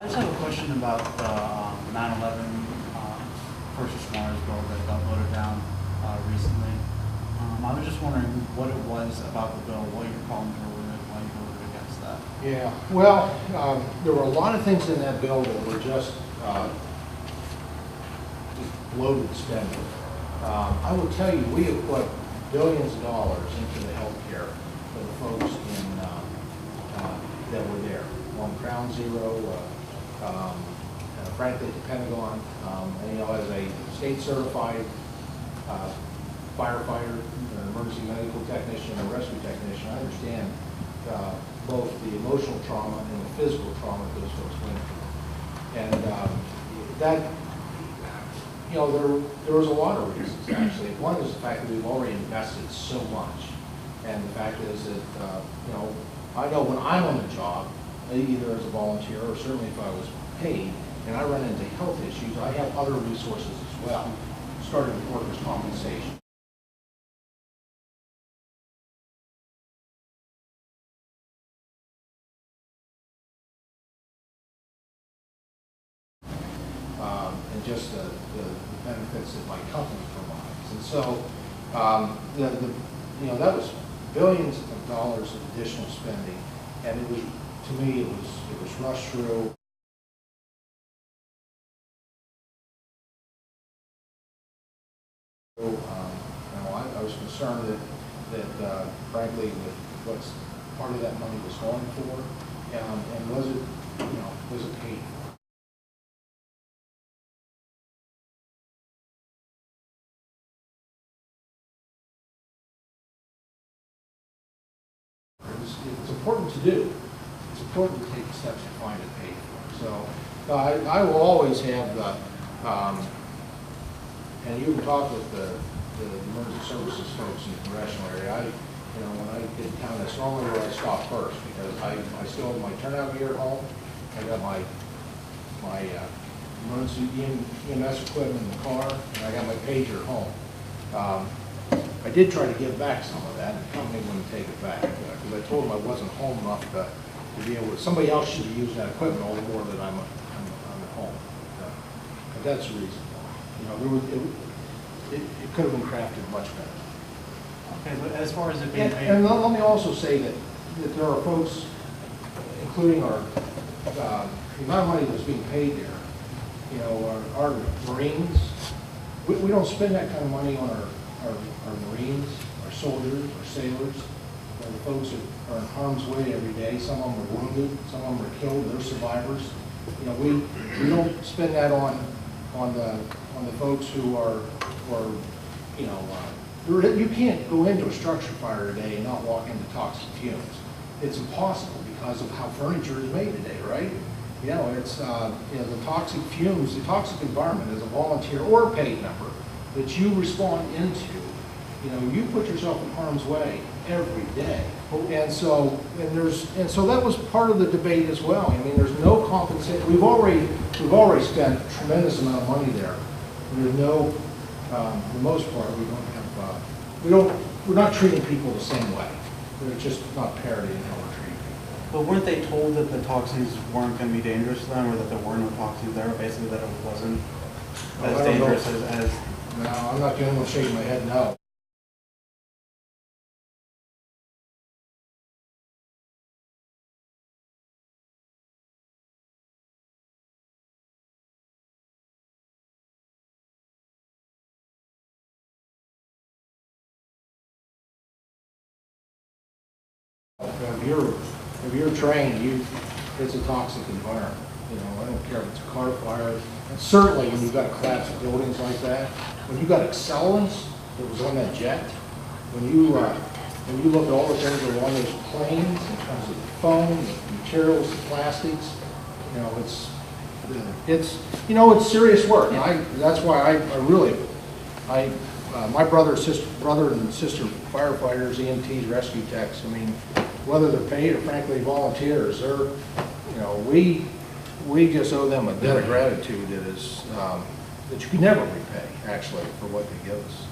I just have a question about the 9/11 first responders bill that got voted down recently. I was just wondering what it was about the bill, what your problems were with it, why you voted against that. Yeah, well, there were a lot of things in that bill that were just bloated spending. I will tell you, we have put billions of dollars into the health care for the folks that were there on Ground Zero, frankly, at the Pentagon. And, as a state certified firefighter, an emergency medical technician, and a rescue technician, I understand both the emotional trauma and the physical trauma that those folks went through. And that, there was a lot of reasons, actually. One is the fact that we've already invested so much. And the fact is that, I know when I'm on the job, either as a volunteer or certainly if I was paid, and I run into health issues, I have other resources as well, starting with workers' compensation. And just the benefits that my company provides. And so, that was billions of dollars of additional spending, and it was, to me, it was rushed through. I was concerned that frankly, with what's part of that money was going for, and was it paid for? It's important to do. It's important to take the steps to find it paid for. So I will always have the, and you can talk with the emergency services folks in the congressional area. When I get in town, that's normally where I stop first, because I still have my turnout gear at home. I got my emergency EMS equipment in the car, and I got my pager at home. I did try to give back some of that, and the company wouldn't take it back, because I told them I wasn't home enough to be able to. Somebody else should be using that equipment all the more that I'm at home. But that's the reason. It could have been crafted much better. Okay, but as far as it being paid, and let me also say that there are folks, including the amount of money that's being paid there. Our Marines. We don't spend that kind of money on our Marines, our soldiers, our sailors, the folks that are in harm's way every day. Some of them are wounded, some of them are killed, they're survivors. We don't spend that on the folks who are you can't go into a structure fire today and not walk into toxic fumes. It's impossible because of how furniture is made today, right? It's the toxic fumes, the toxic environment as a volunteer or a paid member that you respond into. You put yourself in harm's way every day, and so that was part of the debate as well. There's no compensation. We've already spent a tremendous amount of money there. There's no, for the most part, we're not treating people the same way. There's just not parity in how we're treating people. but weren't they told that the toxins weren't going to be dangerous to them, or that there were no toxins there, basically that it wasn't as dangerous as... No, I'm not the only one shaking my head no. If you're trained, it's a toxic environment. I don't care if it's a car fire. And certainly when you've got collapsed buildings like that, when you've got accelerants that was on that jet, when you look at all the things that are on those planes in terms of the foam, the materials, the plastics, it's serious work. And that's why my brother and sister firefighters, EMTs, rescue techs, whether they're paid or frankly volunteers, we just owe them a debt of gratitude that you can never repay, actually, for what they give us.